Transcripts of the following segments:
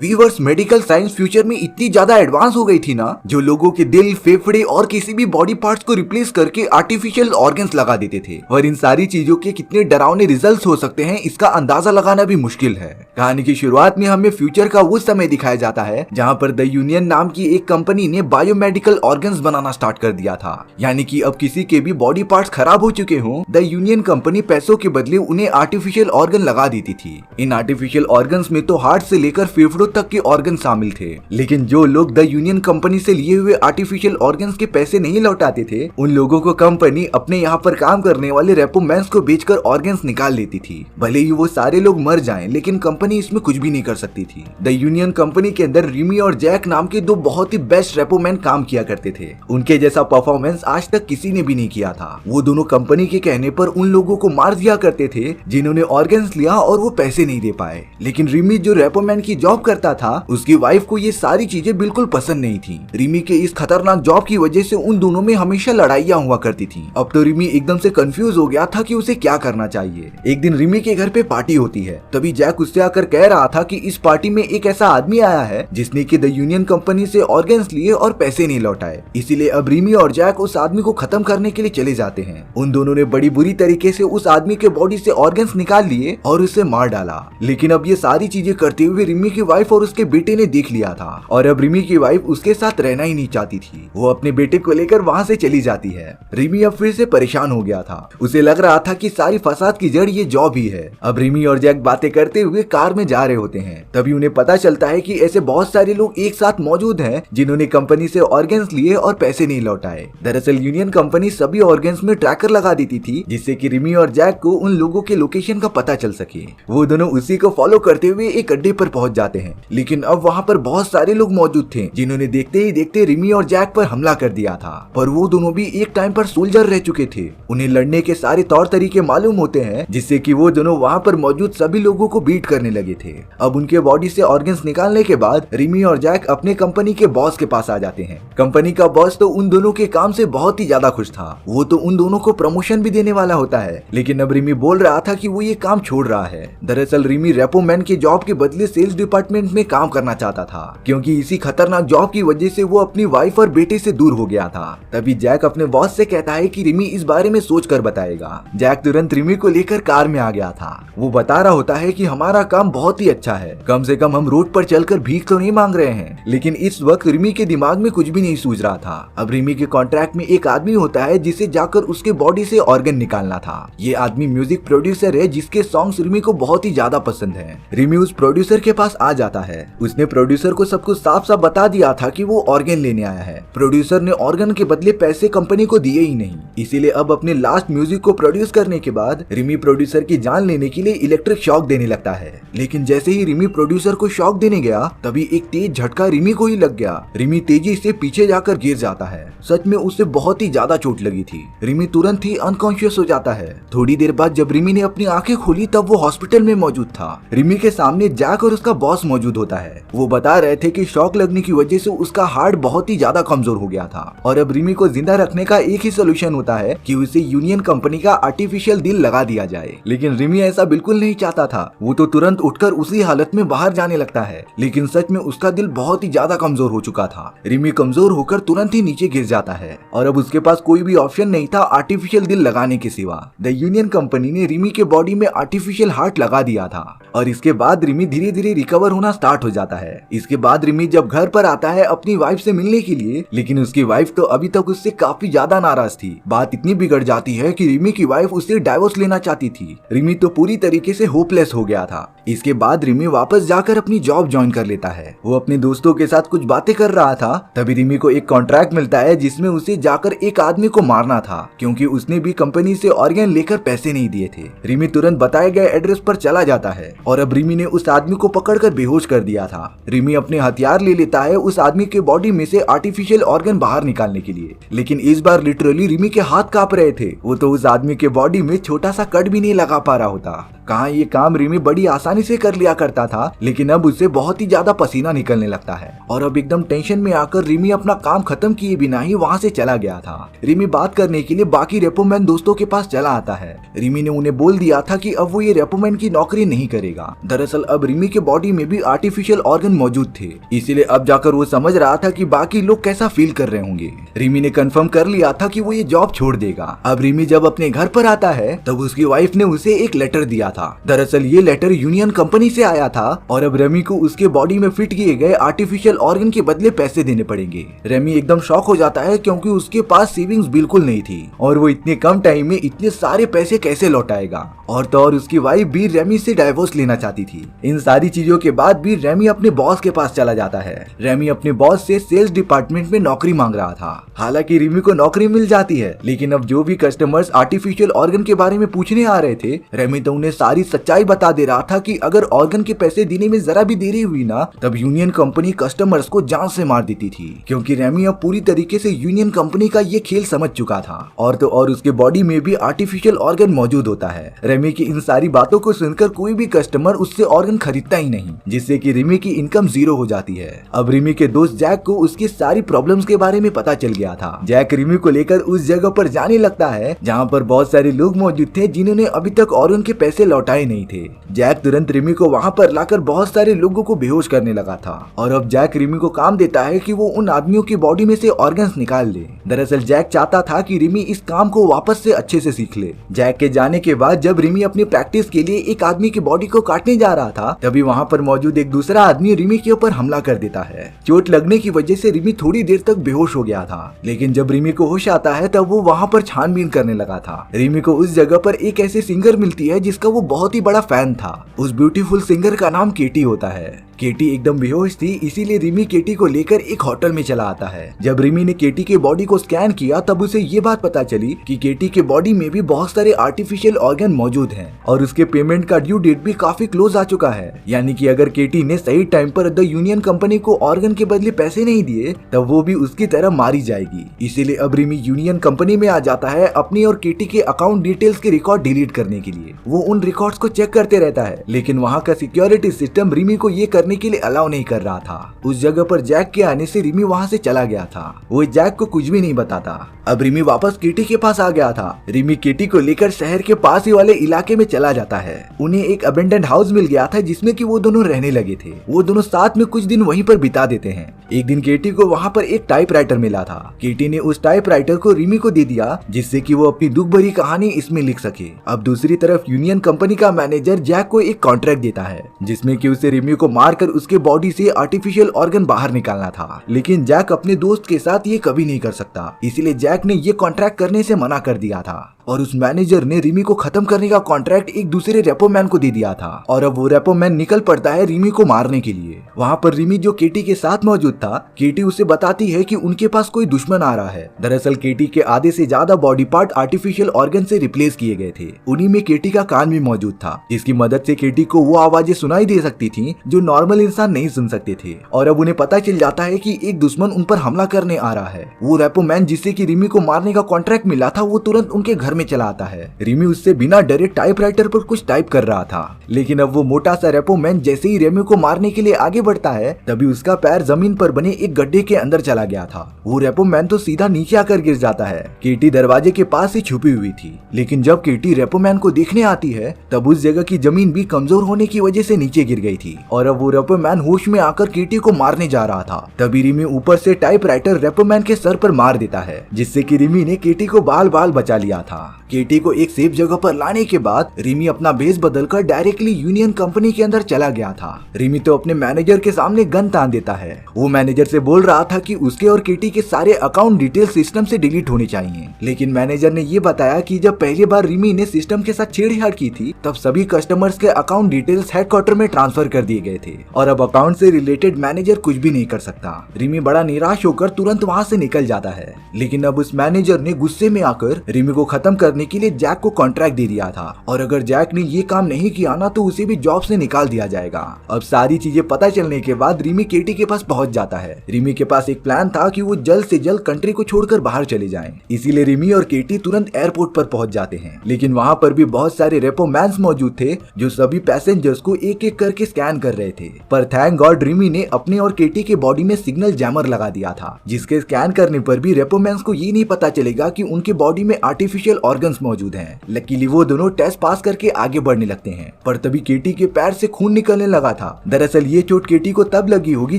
Viewers, medical science future में इतनी ज्यादा एडवांस हो गई थी ना, जो लोगों के दिल, फेफड़े और किसी भी बॉडी पार्ट्स को रिप्लेस करके आर्टिफिशियल ऑर्गन्स लगा देते थे। और इन सारी चीजों के कितने डरावने रिजल्ट्स हो सकते हैं, इसका अंदाजा लगाना भी मुश्किल है। कहानी की शुरुआत में हमें फ्यूचर का वो समय दिखाया जाता है जहाँ पर द यूनियन नाम की एक कंपनी ने बायोमेडिकल ऑर्गन्स बनाना स्टार्ट कर दिया था। यानी कि अब किसी के भी बॉडी पार्ट्स खराब हो चुके हों, द यूनियन कंपनी पैसों के बदले उन्हें आर्टिफिशियल ऑर्गन लगा देती थी। इन आर्टिफिशियल ऑर्गन्स में तो हार्ट से लेकर फेफड़ों तक के ऑर्गन शामिल थे। लेकिन जो लोग द यूनियन कंपनी से लिए हुए आर्टिफिशियल ऑर्गन्स के पैसे नहीं लौटाते थे, उन लोगों को कंपनी अपने यहाँ पर काम करने वाले रेपोमैन्स को बेचकर ऑर्गन्स निकाल लेती थी। भले ही वो सारे लोग मर जाएं, लेकिन कंपनी इसमें कुछ भी नहीं कर सकती थी। द यूनियन कंपनी के अंदर रिमी और जैक नाम के दो बहुत ही बेस्ट रेपोमैन काम किया करते थे। उनके जैसा परफॉर्मेंस आज तक किसी ने भी नहीं किया था। वो दोनों कंपनी के कहने पर उन लोगों को मार दिया करते थे जिन्होंने ऑर्गन्स लिया और वो पैसे नहीं दे पाए। लेकिन रिमी जो रेपोमैन की जॉब करता था, उसकी वाइफ को ये सारी चीजें बिल्कुल पसंद नहीं थी। रिमी के इस खतरनाक जॉब की वजह से उन दोनों में हमेशा लड़ाइयाँ हुआ करती थी। अब तो रिमी एकदम से कंफ्यूज हो गया था कि उसे क्या करना चाहिए। एक दिन रिमी के घर पे पार्टी होती है, तभी जैक उससे आकर कह रहा था कि इस पार्टी में एक ऐसा आदमी आया है जिसने कि द यूनियन कंपनी से ऑर्गन्स लिए और पैसे नहीं लौटाए। इसीलिए अब रिमी और जैक उस आदमी को खत्म करने के लिए चले जाते हैं। उन दोनों ने बड़ी बुरी तरीके से उस आदमी के बॉडी से ऑर्गन्स निकाल लिए और उसे मार डाला। लेकिन अब ये सारी चीजें करते हुए रिमी की वाइफ और उसके बेटे ने देख लिया था और अब रिमी की वाइफ उसके साथ रहना ही नहीं चाहती थी। वो अपने बेटे को लेकर वहाँ से चली जाती है। रिमी अब फिर से परेशान हो गया था। उसे लग रहा था कि सारी फसाद की जड़ ये जॉब ही है। अब रिमी और जैक बातें करते हुए कार में जा रहे होते हैं। तभी उन्हें पता चलता है कि ऐसे बहुत सारे लोग एक साथ मौजूद हैं जिन्होंने कंपनी से ऑर्गन्स लिए और पैसे नहीं लौटाए। दरअसल यूनियन कंपनी सभी ऑर्गन्स में ट्रैकर लगा देती थी, जिससे कि रिमी और जैक को उन लोगों के लोकेशन का पता चल सके। वो दोनों उसी को फॉलो करते हुए एक अड्डे पर पहुंच जाते हैं। लेकिन अब वहाँ पर बहुत सारे लोग मौजूद थे जिन्होंने देखते ही देखते रिमी और जैक पर हमला कर दिया था। पर वो दोनों भी एक टाइम पर सोल्जर रह चुके थे। उन्हें लड़ने के सारे तौर तरीके मालूम होते हैं, जिससे कि वो दोनों वहाँ पर मौजूद सभी लोगों को बीट करने लगे थे। अब उनके बॉडी से ऑर्गन्स निकालने के बाद रिमी और जैक अपने कंपनी के बॉस के पास आ जाते हैं। कंपनी का बॉस तो उन दोनों के काम से बहुत ही ज्यादा खुश था। वो तो उन दोनों को प्रमोशन भी देने वाला होता है। लेकिन अब रिमी बोल रहा था कि वो ये काम छोड़ रहा है। दरअसल रिमी रेपोमैन के जॉब के बदले सेल्स डिपार्टमेंट में काम करना चाहता था, क्योंकि इसी खतरनाक जॉब की वजह से वो अपनी वाइफ और बेटे से दूर हो गया था। तभी जैक अपने बॉस से कहता है कि रिमी इस बारे में सोच कर बताएगा। जैक तुरंत रिमी को लेकर कार में आ गया था। वो बता रहा होता है कि हमारा काम बहुत ही अच्छा है, कम से कम हम रोड पर चलकर भीख तो नहीं मांग रहे हैं। लेकिन इस वक्त रिमी के दिमाग में कुछ भी नहीं सूझ रहा था। अब रिमी के कॉन्ट्रैक्ट में एक आदमी होता है जिसे जाकर उसके बॉडी से ऑर्गन निकालना था। ये आदमी म्यूजिक प्रोड्यूसर है जिसके सॉन्ग्स रिमी को बहुत ही ज्यादा पसंद है। रिमी उस प्रोड्यूसर के पास आ जाता है। उसने प्रोड्यूसर को सब कुछ साफ साफ बता दिया था कि वो ऑर्गन लेने आया है। प्रोड्यूसर ने ऑर्गन के बदले पैसे कंपनी को दिए ही नहीं। इसीलिए अब अपने लास्ट म्यूजिक को प्रोड्यूस करने के बाद रिमी प्रोड्यूसर की जान लेने के लिए इलेक्ट्रिक शॉक देने लगता है। लेकिन जैसे ही रिमी प्रोड्यूसर को शॉक देने गया, तभी एक तेज झटका रिमी को ही लग गया। रिमी तेजी से पीछे जाकर गिर जाता है। सच में उसे बहुत ही ज्यादा चोट लगी थी। रिमी तुरंत ही अनकॉन्शियस हो जाता है। थोड़ी देर बाद जब रिमी ने अपनी आंखें खोली, तब वो हॉस्पिटल में मौजूद था। रिमी के सामने जैक और उसका बॉस मौजूद होता है। वो बता रहे थे कि शॉक लगने की वजह से उसका हार्ट बहुत ही ज्यादा कमजोर हो गया था और अब रिमी को जिंदा रखने का एक ही सोल्यूशन होता है कि उसे यूनियन कंपनी का आर्टिफिशियल दिल लगा दिया जाए। लेकिन रिमी ऐसा बिल्कुल नहीं चाहता था। वो तो तुरंत उठकर उसी हालत में बाहर जाने लगता है। लेकिन सच में उसका दिल बहुत ही ज्यादा कमजोर हो चुका था। रिमी कमजोर होकर तुरंत ही नीचे गिर जाता है और अब उसके पास कोई भी ऑप्शन नहीं था आर्टिफिशियल दिल लगाने के सिवा। द यूनियन कंपनी ने रिमी के बॉडी में आर्टिफिशियल हार्ट लगा दिया था और इसके बाद रिमी धीरे धीरे रिकवर होना स्टार्ट हो जाता है। इसके बाद रिमी जब घर पर आता है अपनी वाइफ से मिलने के लिए, लेकिन उसकी वाइफ तो अभी तक उससे काफी ज्यादा नाराज थी। बात इतनी बिगड़ जाती है कि रिमी की वाइफ उससे डाइवोर्स लेना चाहती थी। रिमी तो पूरी तरीके से होपलेस हो गया था। इसके बाद रिमी वापस जाकर अपनी जॉब ज्वाइन कर लेता है। वो अपने दोस्तों के साथ कुछ बातें कर रहा था, तभी रिमी को एक कॉन्ट्रैक्ट मिलता है जिसमें उसे जाकर एक आदमी को मारना था, क्योंकि उसने भी कंपनी से ऑर्गन लेकर पैसे नहीं दिए थे। रिमी तुरंत बताए गए एड्रेस पर चला जाता है और अब रिमी ने उस आदमी को पकड़कर बेहोश कर दिया था। रिमी अपने हथियार ले लेता है उस आदमी के बॉडी में से आर्टिफिशियल ऑर्गन बाहर निकालने के लिए। लेकिन इस बार लिटरली रिमी के हाथ कांप रहे थे। वो तो उस आदमी के बॉडी में छोटा सा कट भी नहीं लगा पा रहा होता। कहाँ ये काम रिमी बड़ी आसानी से कर लिया करता था, लेकिन अब उससे बहुत ही ज्यादा पसीना निकलने लगता है और अब एकदम टेंशन में आकर रिमी अपना काम खत्म किए बिना ही वहाँ से चला गया था। रिमी बात करने के लिए बाकी रेपोमैन दोस्तों के पास चला आता है। रिमी ने उन्हें बोल दिया था कि अब वो ये रेपोमैन की नौकरी नहीं करेगा। दरअसल अब रिमी के बॉडी में भी आर्टिफिशियल ऑर्गन मौजूद थे, इसीलिए अब जाकर वो समझ रहा था कि बाकी लोग कैसा फील कर रहे होंगे। रिमी ने कंफर्म कर लिया था कि वो ये जॉब छोड़ देगा। अब रिमी जब अपने घर पर आता है तब उसकी वाइफ ने उसे एक लेटर दिया था। दरअसल ये लेटर यूनियन कंपनी से आया था और अब रेमी को उसके बॉडी में फिट किए गए आर्टिफिशियल ऑर्गन के बदले पैसे देने पड़ेंगे। रेमी एकदम शॉक हो जाता है क्योंकि उसके पास सेविंग्स बिल्कुल नहीं थी और वो इतने कम टाइम में इतने सारे पैसे कैसे लौटाएगा। और तो और उसकी वाइफ भी रेमी से डाइवोर्स लेना चाहती थी। इन सारी चीजों के बाद भी रेमी अपने बॉस के पास चला जाता है। रेमी अपने बॉस से सेल्स डिपार्टमेंट में नौकरी मांग रहा था। हालांकि रिमी को नौकरी मिल जाती है, लेकिन अब जो भी कस्टमर्स आर्टिफिशियल ऑर्गन के बारे में पूछने आ रहे थे, रेमी तो उन्हें सारी सच्चाई बता दे रहा था कि अगर ऑर्गन के पैसे देने में जरा भी देरी हुई ना, तब यूनियन कंपनी कस्टमर्स को जान से मार देती थी। क्योंकि रेमी अब पूरी तरीके से यूनियन कंपनी का ये खेल समझ चुका था और तो और उसके बॉडी में भी आर्टिफिशियल ऑर्गन मौजूद होता है। रेमी की इन सारी बातों को सुनकर कोई भी कस्टमर उससे ऑर्गन खरीदता ही नहीं, जिससे कि रिमी की इनकम जीरो हो जाती है। अब रिमी के दोस्त जैक को उसकी सारी प्रॉब्लम्स के बारे में पता चल गया था। जैक रिमी को लेकर उस जगह पर जाने लगता है जहाँ पर बहुत सारे लोग मौजूद थे जिन्होंने अभी तक ऑर्गन के पैसे लौटाए नहीं थे। जैक तुरंत रिमी को वहाँ पर लाकर बहुत सारे लोगों को बेहोश करने लगा था और अब जैक रिमी को काम देता है कि वो उन आदमियों की बॉडी में से ऑर्गन्स निकाल ले। दरअसल जैक चाहता था कि रिमी इस काम को वापस से अच्छे से सीख ले। जैक के जाने के बाद जब रिमी अपनी प्रैक्टिस के लिए एक आदमी की बॉडी को काटने जा रहा था, तभी वहाँ पर मौजूद एक दूसरा आदमी रिमी के ऊपर हमला कर देता है। चोट लगने की वजह से रिमी थोड़ी देर तक बेहोश हो गया था, लेकिन जब रिमी को होश आता है तब वो वहाँ पर छानबीन करने लगा था। रिमी को उस जगह पर एक ऐसे सिंगर मिलती है जिसका वो बहुत ही बड़ा फैन था। उस ब्यूटीफुल सिंगर का नाम केटी होता है। केटी एकदम बेहोश थी, इसीलिए रिमी केटी को लेकर एक होटल में चला आता है। जब रिमी ने केटी के बॉडी को स्कैन किया तब उसे ये बात पता चली कि केटी के बॉडी में भी बहुत सारे आर्टिफिशियल ऑर्गन मौजूद हैं और उसके पेमेंट का ड्यू डेट भी काफी क्लोज आ चुका है। यानी कि अगर केटी ने सही टाइम पर द यूनियन कंपनी को ऑर्गन के बदले पैसे नहीं दिए तब वो भी उसकी तरह मारी जाएगी। इसीलिए अब रिमी यूनियन कंपनी में आ जाता है अपनी और केटी के अकाउंट डिटेल्स के रिकॉर्ड डिलीट करने के लिए। वो उन रिकॉर्ड्स को चेक करते रहता है, लेकिन वहाँ का सिक्योरिटी सिस्टम रिमी को ये करने के लिए अलाउ नहीं कर रहा था। उस जगह पर जैक के आने से रिमी वहाँ से चला गया था। वो जैक को कुछ भी नहीं बताता। अब रिमी वापस केटी के पास आ गया था। रिमी केटी को लेकर शहर के पास ही वाले इलाके में चला जाता है। उन्हें एक अबेंडेंट हाउस मिल गया था जिसमें कि वो दोनों रहने लगे थे। वो दोनों साथ में कुछ दिन वहीं पर बिता देते हैं। एक दिन केटी को वहाँ पर एक टाइपराइटर मिला था। केटी ने उस टाइपराइटर को रिमी को दे दिया जिससे कि वो अपनी दुख भरी कहानी इसमें लिख सके। अब दूसरी तरफ यूनियन कंपनी का मैनेजर जैक को एक कॉन्ट्रैक्ट देता है जिसमें कि उसे रिमी को मारकर उसके बॉडी से आर्टिफिशियल ऑर्गन बाहर निकालना था, लेकिन जैक अपने दोस्त के साथ ये कभी नहीं कर सकता। इसीलिए जैक ने ये कॉन्ट्रैक्ट करने से मना कर दिया था और उस मैनेजर ने रिमी को खत्म करने का कॉन्ट्रैक्ट एक दूसरे रेपोमैन को दे दिया था और अब वो रेपोमैन निकल पड़ता है रिमी को मारने के लिए। वहाँ पर रिमी जो केटी के साथ मौजूद था, केटी उसे बताती है कि उनके पास कोई दुश्मन आ रहा है। दरअसल केटी के आधे से ज्यादा बॉडी पार्ट आर्टिफिशियल ऑर्गन से रिप्लेस किए गए थे। उन्हीं में केटी का कान भी मौजूद था, जिसकी मदद से केटी को वो आवाजें सुनाई दे सकती थी जो नॉर्मल इंसान नहीं सुन सकते थे। और अब उन्हें पता चल जाता है कि एक दुश्मन उन पर हमला करने आ रहा है। वो रेपोमैन जिससे कि रिमी को मारने का कॉन्ट्रैक्ट मिला था, वो तुरंत उनके घर में चला आता है। रिमी उससे बिना डरे टाइपराइटर पर कुछ टाइप कर रहा था, लेकिन अब वो मोटा सा रेपोमैन जैसे ही रिमी को मारने के लिए आगे बढ़ता है तभी उसका पैर जमीन पर बने एक गड्ढे के अंदर चला गया था। वो रेपोमैन तो सीधा नीचे आकर गिर जाता है। केटी दरवाजे के पास ही छुपी हुई थी, लेकिन जब केटी रेपोमैन को देखने आती है तब उस जगह की जमीन भी कमजोर होने की वजह से नीचे गिर गई थी और अब वो रेपोमैन होश में आकर केटी को मारने जा रहा था। तभी रिमी ऊपर से टाइपराइटर रेपोमैन के सर पर मार देता है, जिससे कि रिमी ने केटी को बाल बाल बचा लिया था। केटी को एक सेफ जगह पर लाने के बाद रिमी अपना भेस बदलकर डायरेक्टली यूनियन कंपनी के अंदर चला गया था। रिमी तो अपने मैनेजर के सामने गन तान देता है। वो मैनेजर से बोल रहा था कि उसके और केटी के सारे अकाउंट डिटेल सिस्टम से डिलीट होने चाहिए, लेकिन मैनेजर ने ये बताया कि जब पहली बार रिमी ने सिस्टम के साथ छेड़छाड़ की थी तब सभी कस्टमर्स के अकाउंट डिटेल्स हेडक्वार्टर में ट्रांसफर कर दिए गए थे और अब अकाउंट से रिलेटेड मैनेजर कुछ भी नहीं कर सकता। रिमी बड़ा निराश होकर तुरंत वहाँ से निकल जाता है, लेकिन अब उस मैनेजर ने गुस्से में आकर रिमी को खत्म करने करने के लिए जैक को कॉन्ट्रैक्ट दे दिया था और अगर जैक ने ये काम नहीं किया ना तो उसे भी जॉब से निकाल दिया जाएगा। अब सारी चीजें पता चलने के बाद रिमी केटी के पास पहुंच जाता है। रिमी के पास एक प्लान था कि वो जल्द से जल्द कंट्री को छोड़कर बाहर चले जाएं। इसीलिए रिमी और केटी तुरंत एयरपोर्ट पर पहुंच जाते हैं, लेकिन वहां पर भी बहुत सारे रेपो मैन्स मौजूद थे जो सभी पैसेंजर्स को एक एक करके स्कैन कर रहे थे। पर थैंक गॉड रिमी ने अपने और केटी के बॉडी में सिग्नल जैमर लगा दिया था, जिसके स्कैन करने पर भी रेपो मैन्स को ये नहीं पता चलेगा कि उनके बॉडी में आर्टिफिशियल ऑर्गन्स मौजूद हैं। लकीली वो दोनों टेस्ट पास करके आगे बढ़ने लगते हैं, पर तभी केटी के पैर से खून निकलने लगा था। दरअसल ये चोट केटी को तब लगी होगी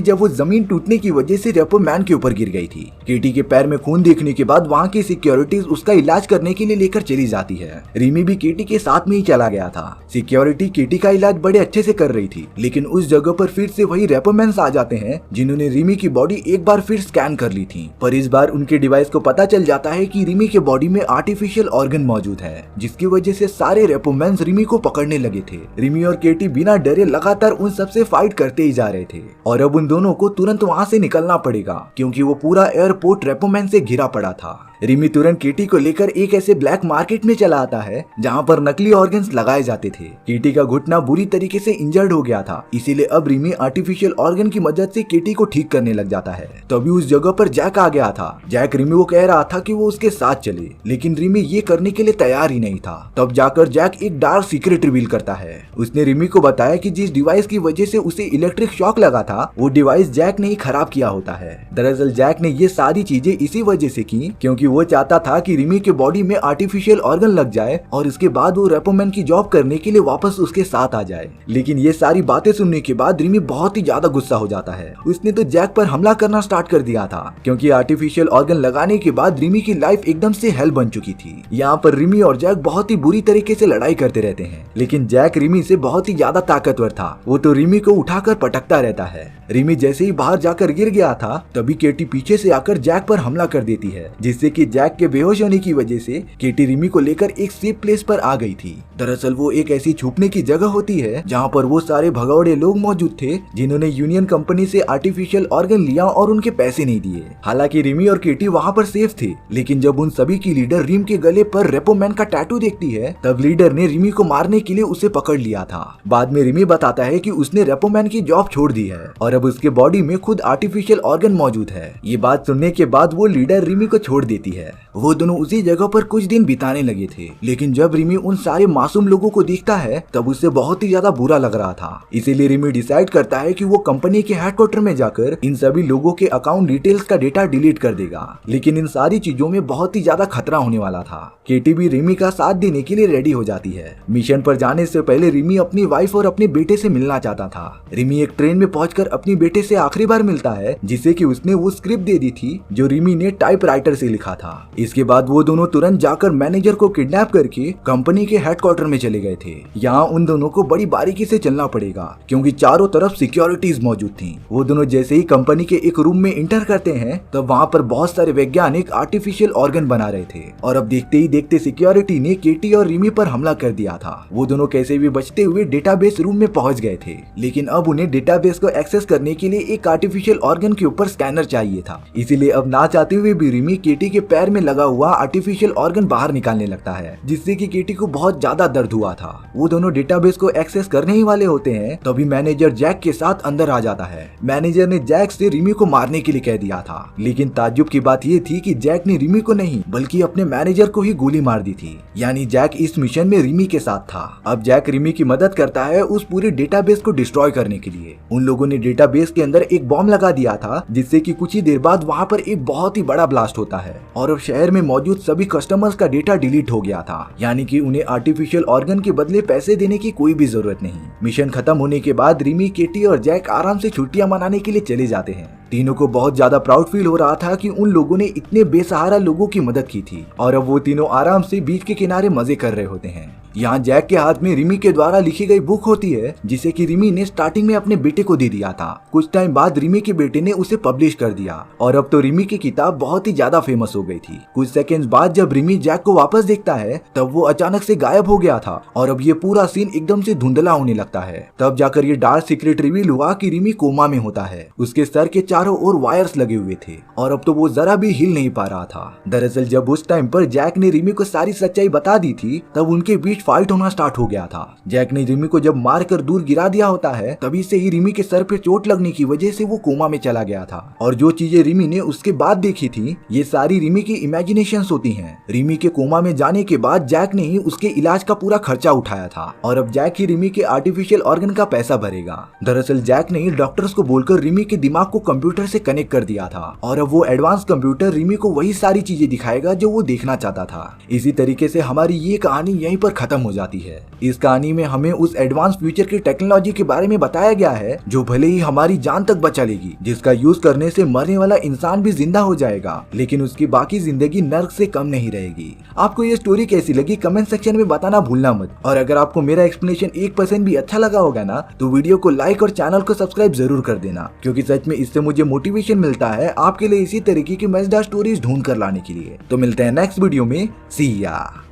जब वो जमीन टूटने की वजह से रेपो मैन के ऊपर गिर गई थी। केटी के पैर में खून देखने के बाद वहाँ की सिक्योरिटीज उसका इलाज करने के लिए लेकर चली जाती है। रिमी भी केटी के साथ में ही चला गया था। सिक्योरिटी केटी का इलाज बड़े अच्छे से कर रही थी, लेकिन उस जगह पर फिर से वही रेपोमैन्स आ जाते हैं जिन्होंने रिमी की बॉडी एक बार फिर स्कैन कर ली थी। पर इस बार उनके डिवाइस को पता चल जाता है कि रिमी के बॉडी में आर्टिफिशियल ऑर्गन मौजूद है, जिसकी वजह से सारे रेपोमैन्स रिमी को पकड़ने लगे थे। रिमी और केटी बिना डरे लगातार उन सबसे फाइट करते ही जा रहे थे और अब उन दोनों को तुरंत वहाँ से निकलना पड़ेगा क्योंकि वो पूरा एयरपोर्ट रेपोमैन से घिरा पड़ा था। रिमी तुरंत केटी को लेकर एक ऐसे ब्लैक मार्केट में चला आता है जहाँ पर नकली ऑर्गन्स लगाए जाते थे। केटी का घुटना बुरी तरीके से इंजर्ड हो गया था, इसीलिए अब रिमी आर्टिफिशियल ऑर्गन की मदद से केटी को ठीक करने लग जाता है। तभी उस जगह पर जैक आ गया था। जैक रिमी को कह रहा था कि वो उसके साथ चले, लेकिन रिमी ये करने के लिए तैयार ही नहीं था। तब जाकर जैक एक डार्क सीक्रेट रिवील करता है। उसने रिमी को बताया कि जिस डिवाइस की वजह से उसे इलेक्ट्रिक शॉक लगा था वो डिवाइस जैक ने ही खराब किया होता है। दरअसल जैक ने ये सारी चीजें इसी वजह से की क्योंकि वो चाहता था कि रिमी के बॉडी में आर्टिफिशियल ऑर्गन लग जाए और इसके बाद वो रेपोमैन की जॉब करने के लिए वापस उसके साथ आ जाए। लेकिन ये सारी बातें सुनने के बाद रिमी बहुत ही ज्यादा गुस्सा हो जाता है। उसने तो जैक पर हमला करना स्टार्ट कर दिया था क्योंकि आर्टिफिशियल ऑर्गन लगाने के बाद रिमी की लाइफ एकदम से हेल बन चुकी थी। यहाँ पर रिमी और जैक बहुत ही बुरी तरीके से लड़ाई करते रहते हैं, लेकिन जैक रिमी से बहुत ही ज्यादा ताकतवर था। वो तो रिमी को उठाकर पटकता रहता है। रिमी जैसे ही बाहर जाकर गिर गया था तभी केटी पीछे से आकर जैक पर हमला कर देती है, जिससे कि जैक के बेहोश होने की वजह से केटी रिमी को लेकर एक सेफ प्लेस पर आ गई थी। दरअसल वो एक ऐसी छुपने की जगह होती है जहाँ पर वो सारे भगौड़े लोग मौजूद थे जिन्होंने यूनियन कंपनी से आर्टिफिशियल ऑर्गन लिया और उनके पैसे नहीं दिए। हालांकि रिमी और केटी वहाँ पर सेफ थे, लेकिन जब उन सभी की लीडर रिम के गले पर रेपोमैन का टैटू देखती है तब लीडर ने रिमी को मारने के लिए उसे पकड़ लिया था। बाद में रिमी बताता है कि उसने रेपोमैन की जॉब छोड़ दी है और अब उसके बॉडी में खुद आर्टिफिशियल ऑर्गन मौजूद है। ये बात सुनने के बाद वो लीडर रिमी को छोड़ देती है। वो दोनों उसी जगह पर कुछ दिन बिताने लगे थे, लेकिन जब रिमी उन सारे मासूम लोगों को देखता है तब उसे बहुत ही ज्यादा बुरा लग रहा था। इसीलिए रिमी डिसाइड करता है कि वो कंपनी के हेडक्वार्टर में जाकर इन सभी लोगों के अकाउंट डिटेल्स का डेटा डिलीट कर देगा। लेकिन इन सारी चीजों में बहुत ही ज्यादा खतरा होने वाला था। केटी भी रिमी का साथ देने के लिए रेडी हो जाती है। मिशन पर जाने से पहले रिमी अपनी वाइफ और अपने बेटे से मिलना चाहता था। रिमी एक ट्रेन में पहुंचकर अपने बेटे से आखिरी बार मिलता है, जिसे कि उसने वो स्क्रिप्ट दे दी थी जो रिमी ने टाइपराइटर से लिखा था। इसके बाद वो दोनों तुरंत जाकर मैनेजर को किडनैप करके कंपनी के हेडक्वार्टर में चले गए थे। यहाँ उन दोनों को बड़ी बारीकी से चलना पड़ेगा क्योंकि चारों तरफ सिक्योरिटीज मौजूद थी। वो दोनों जैसे ही कंपनी के एक रूम में इंटर करते हैं तब वहाँ पर बहुत सारे वैज्ञानिक आर्टिफिशियल ऑर्गन बना रहे थे और अब देखते ही देखते सिक्योरिटी ने केटी और रिमी पर हमला कर दिया था। वो दोनों कैसे भी बचते हुए डेटाबेस रूम में पहुंच गए थे, लेकिन अब उन्हें डेटाबेस को एक्सेस करने के लिए एक आर्टिफिशियल ऑर्गन के ऊपर स्कैनर चाहिए था। इसीलिए अब ना चाहते हुए भी रिमी केटी के पैर में लगा हुआ आर्टिफिशियल ऑर्गन बाहर निकालने लगता है, जिससे कि केटी को बहुत ज्यादा दर्द हुआ था। वो दोनों डेटाबेस को एक्सेस करने ही वाले होते हैं तभी मैनेजर जैक के साथ अंदर आ जाता है। मैनेजर ने जैक से रिमी को मारने के लिए कह दिया था, लेकिन ताज्जुब की बात ये थी कि जैक ने रिमी को नहीं बल्कि अपने मैनेजर को ही गोली मार दी थी। यानी जैक इस मिशन में रिमी के साथ था। अब जैक रिमी की मदद करता है उस पूरे डेटाबेस को डिस्ट्रॉय करने के लिए। उन लोगों ने डेटाबेस के अंदर एक बॉम्ब लगा दिया था, जिससे कि कुछ ही देर बाद वहाँ पर एक बहुत ही बड़ा ब्लास्ट होता है और अब शहर में मौजूद सभी कस्टमर्स का डेटा डिलीट हो गया था। यानी कि उन्हें आर्टिफिशियल ऑर्गन के बदले पैसे देने की कोई भी जरूरत नहीं। मिशन खत्म होने के बाद रिमी, केटी और जैक आराम से छुट्टियां मनाने के लिए चले जाते हैं। तीनों को बहुत ज्यादा प्राउड फील हो रहा था कि उन लोगों ने इतने बेसहारा लोगों की मदद की थी और अब वो तीनों आराम से बीच के किनारे मजे कर रहे होते हैं। यहाँ जैक के हाथ में रिमी के द्वारा लिखी गई बुक होती है, जिसे कि रिमी ने स्टार्टिंग में अपने बेटे को दे दिया था। कुछ टाइम बाद रिमी के बेटे ने उसे पब्लिश कर दिया और अब तो रिमी की किताब बहुत ही ज्यादा फेमस हो गई थी। कुछ सेकंड्स बाद जब रिमी जैक को वापस देखता है तब वो अचानक से गायब हो गया था और अब ये पूरा सीन एकदम से धुंधला होने लगता है। तब जाकर ये डार्क सीक्रेट रिवील हुआ कि रिमी कोमा में होता है। उसके सर के चारों ओर वायर्स लगे हुए थे और अब तो वो जरा भी हिल नहीं पा रहा था। दरअसल जब उस टाइम पर जैक ने रिमी को सारी सच्चाई बता दी थी तब उनके बीच फाइट होना स्टार्ट हो गया था। जैक ने रिमी को जब मार कर दूर गिरा दिया होता है तभी से ही रिमी के सर पे चोट लगने की वजह से वो कोमा में चला गया था और जो चीजें रिमी ने उसके बाद देखी थी ये सारी रिमी की इमेजिनेशंस होती हैं। रिमी के कोमा में जाने के बाद जैक ने ही उसके इलाज का पूरा खर्चा उठाया था और अब जैक ही रिमी के आर्टिफिशियल ऑर्गन का पैसा भरेगा। दरअसल जैक ने ही डॉक्टर्स को बोलकर रिमी के दिमाग को कंप्यूटर से कनेक्ट कर दिया था और अब वो एडवांस कंप्यूटर रिमी को वही सारी चीजें दिखाएगा जो वो देखना चाहता था। इसी तरीके से हमारी ये कहानी यहीं पर खत्म हो जाती है। इस कहानी में हमें उस एडवांस फ्यूचर की टेक्नोलॉजी के बारे में बताया गया है जो भले ही हमारी जान तक बचा लेगी, जिसका यूज करने से मरने वाला इंसान भी जिंदा हो जाएगा लेकिन उसकी बाकी जिंदगी नर्क से कम नहीं रहेगी। आपको ये स्टोरी कैसी लगी कमेंट सेक्शन में बताना भूलना मत और अगर आपको मेरा एक्सप्लेनेशन 1% भी अच्छा लगा होगा ना तो वीडियो को लाइक और चैनल को सब्सक्राइब जरूर कर देना, क्योंकि सच में इससे मुझे मोटिवेशन मिलता है आपके लिए इसी तरीके की मजेदार स्टोरीज ढूंढ कर लाने के लिए। तो मिलते हैं नेक्स्ट वीडियो में, सी या।